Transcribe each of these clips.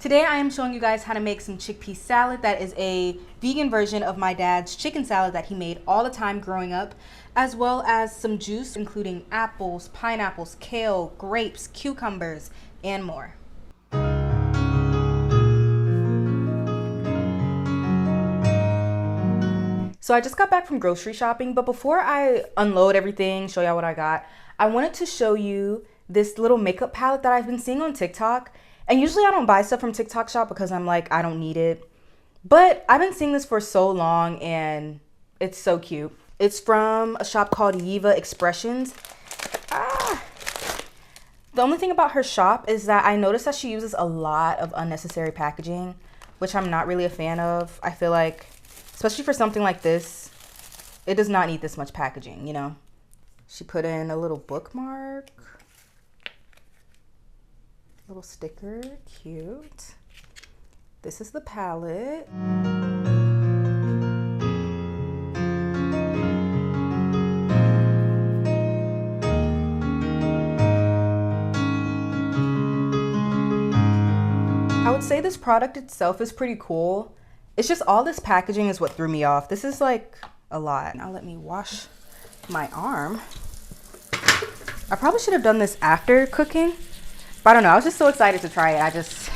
Today I am showing you guys how to make some chickpea salad. That is a vegan version of my dad's chicken salad that he made all the time growing up, as well as some juice including apples, pineapples, kale, grapes, cucumbers, and more. So I just got back from grocery shopping, but before I unload everything, show y'all what I got, I wanted to show you this little makeup palette that I've been seeing on TikTok. And usually I don't buy stuff from TikTok shop because I'm like, I don't need it. But I've been seeing this for so long and it's so cute. It's from a shop called Yiva Expressions. The only thing about her shop is that I noticed that she uses a lot of unnecessary packaging, which I'm not really a fan of. I feel like, especially for something like this, it does not need this much packaging, you know? She put in a little bookmark. Little sticker, cute. This is the palette. I would say this product itself is pretty cool. It's just all this packaging is what threw me off. This is like a lot. Now let me wash my arm. I probably should have done this after cooking. But I don't know, I was just so excited to try it. I just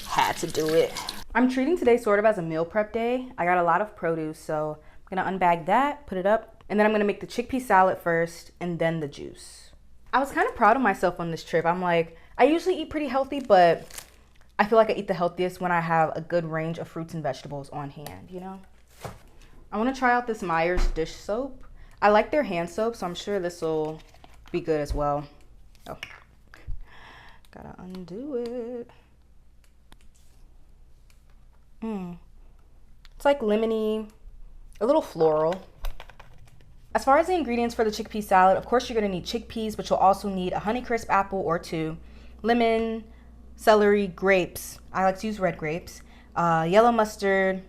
had to do it. I'm treating today sort of as a meal prep day. I got a lot of produce, so I'm gonna unbag that, put it up, and then I'm gonna make the chickpea salad first and then the juice. I was kind of proud of myself on this trip. I'm like, I usually eat pretty healthy, but I feel like I eat the healthiest when I have a good range of fruits and vegetables on hand, you know? I wanna try out this Meyer's dish soap. I like their hand soap, so I'm sure this will be good as well. Oh. Gotta undo it. It's like lemony, a little floral. As far as the ingredients for the chickpea salad, of course you're gonna need chickpeas, but you'll also need a Honeycrisp apple or two, lemon, celery, grapes. I like to use red grapes, yellow mustard,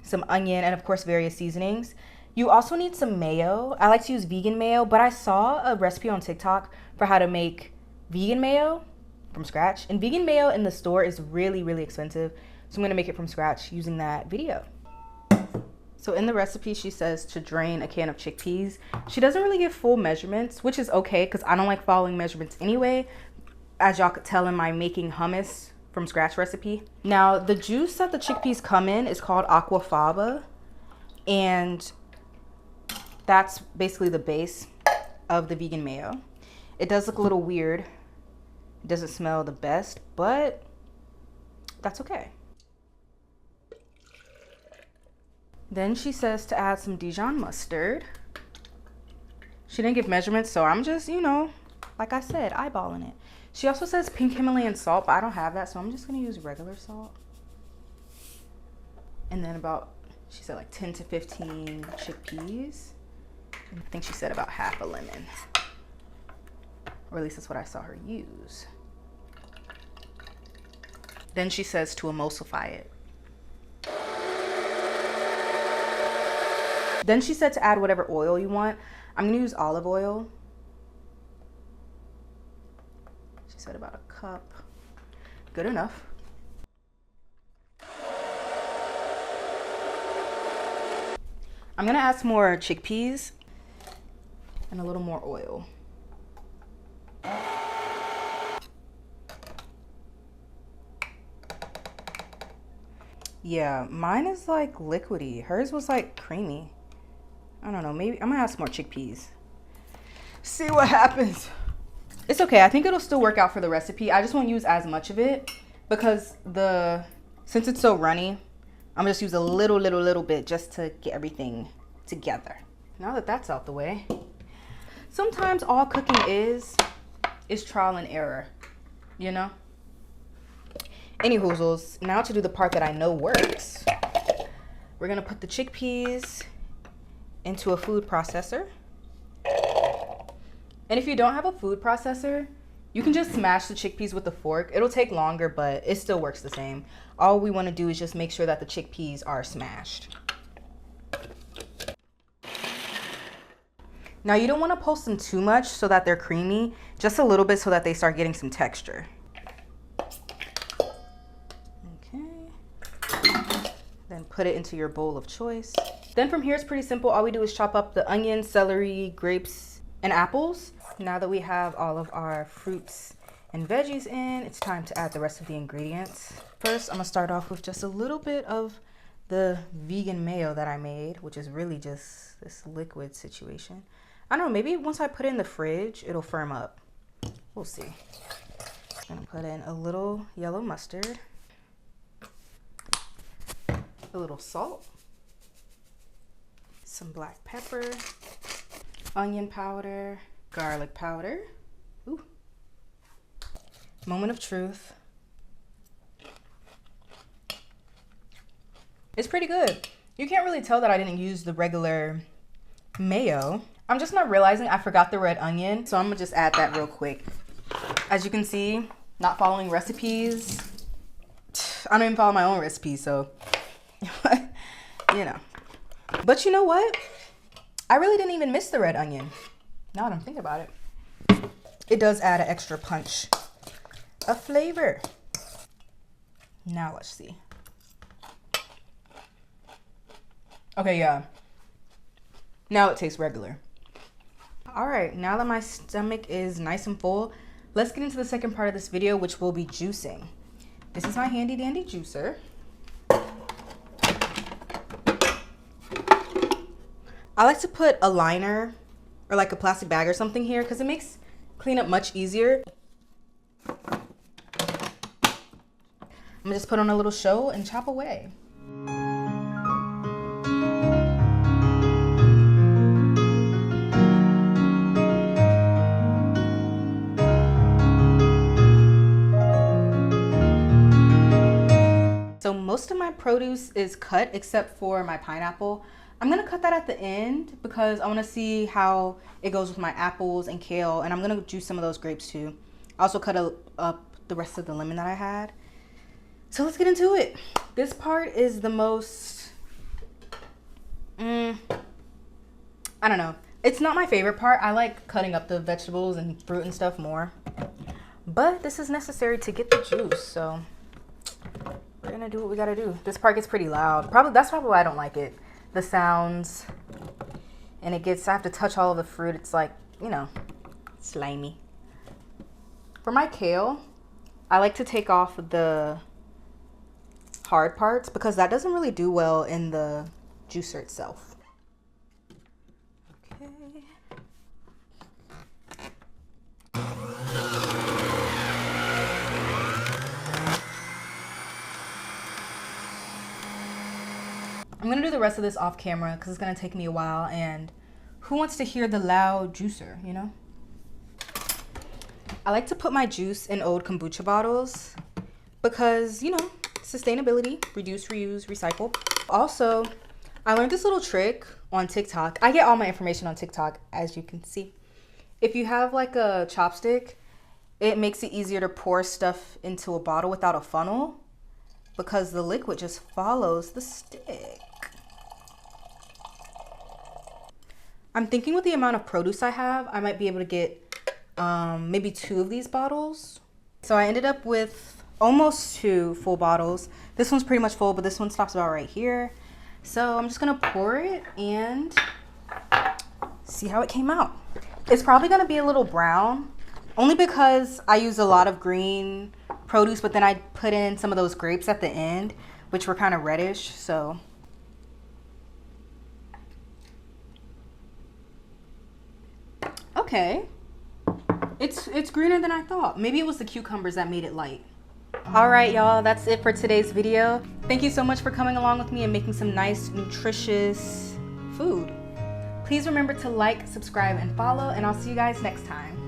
some onion, and of course various seasonings. You also need some mayo. I like to use vegan mayo, but I saw a recipe on TikTok for how to make vegan mayo from scratch, and vegan mayo in the store is really, really expensive, so I'm gonna make it from scratch using that video. So in the recipe she says to drain a can of chickpeas. She doesn't really give full measurements, which is okay because I don't like following measurements anyway, as y'all could tell in my making hummus from scratch recipe. Now the juice that the chickpeas come in is called aquafaba, and that's basically the base of the vegan mayo. It does look a little weird. Doesn't smell the best, but that's okay. Then she says to add some Dijon mustard. She didn't give measurements, so I'm just, you know, like I said, eyeballing it. She also says pink Himalayan salt, but I don't have that, so I'm just gonna use regular salt. And then about, she said like 10 to 15 chickpeas. And I think she said about half a lemon. Or at least that's what I saw her use. Then she says to emulsify it. Then she said to add whatever oil you want. I'm gonna use olive oil. She said about a cup. Good enough. I'm gonna add some more chickpeas and a little more oil. Yeah, mine is like liquidy. Hers was like creamy. I don't know, maybe I'm gonna add some more chickpeas. See what happens. It's okay, I think it'll still work out for the recipe. I just won't use as much of it because since it's so runny, I'm gonna just use a little bit just to get everything together. Now that that's out the way, sometimes all cooking is trial and error, you know? Any hoozles, now to do the part that I know works. We're gonna put the chickpeas into a food processor. And if you don't have a food processor, you can just smash the chickpeas with a fork. It'll take longer, but it still works the same. All we wanna do is just make sure that the chickpeas are smashed. Now you don't wanna post them too much so that they're creamy, just a little bit so that they start getting some texture. Okay. Then put it into your bowl of choice. Then from here, it's pretty simple. All we do is chop up the onion, celery, grapes, and apples. Now that we have all of our fruits and veggies in, it's time to add the rest of the ingredients. First, I'm gonna start off with just a little bit of the vegan mayo that I made, which is really just this liquid situation. I don't know, maybe once I put it in the fridge, it'll firm up. We'll see. I'm gonna put in a little yellow mustard, a little salt, some black pepper, onion powder, garlic powder. Ooh. Moment of truth. It's pretty good. You can't really tell that I didn't use the regular mayo. I'm just not realizing I forgot the red onion, so I'm gonna just add that real quick. As you can see, not following recipes. I don't even follow my own recipes, so you know. But you know what? I really didn't even miss the red onion. Now that I'm thinking about it. It does add an extra punch of flavor. Now let's see. Okay, yeah. Now it tastes regular. All right, now that my stomach is nice and full, let's get into the second part of this video, which will be juicing. This is my handy dandy juicer. I like to put a liner or like a plastic bag or something here because it makes cleanup much easier. I'm gonna just put on a little show and chop away. So most of my produce is cut except for my pineapple. I'm gonna cut that at the end because I wanna see how it goes with my apples and kale, and I'm gonna juice some of those grapes too. I also cut up the rest of the lemon that I had. So let's get into it. This part is the most, I don't know. It's not my favorite part. I like cutting up the vegetables and fruit and stuff more. But this is necessary to get the juice, so we're gonna do what we gotta do. This part gets pretty loud. That's probably why I don't like it. The sounds, and I have to touch all of the fruit. It's like, you know, slimy. For my kale, I like to take off the hard parts because that doesn't really do well in the juicer itself. Okay. I'm gonna do the rest of this off camera because it's gonna take me a while, and who wants to hear the loud juicer, you know? I like to put my juice in old kombucha bottles because, you know, sustainability, reduce, reuse, recycle. Also, I learned this little trick on TikTok. I get all my information on TikTok, as you can see. If you have like a chopstick, it makes it easier to pour stuff into a bottle without a funnel because the liquid just follows the stick. I'm thinking with the amount of produce I have, I might be able to get maybe 2 of these bottles. So I ended up with almost 2 full bottles. This one's pretty much full, but this one stops about right here. So I'm just gonna pour it and see how it came out. It's probably gonna be a little brown, only because I use a lot of green produce, but then I put in some of those grapes at the end, which were kind of reddish, so. Okay, it's greener than I thought. Maybe it was the cucumbers that made it light. All right, y'all, that's it for today's video. Thank you so much for coming along with me and making some nice, nutritious food. Please remember to like, subscribe, and follow, and I'll see you guys next time.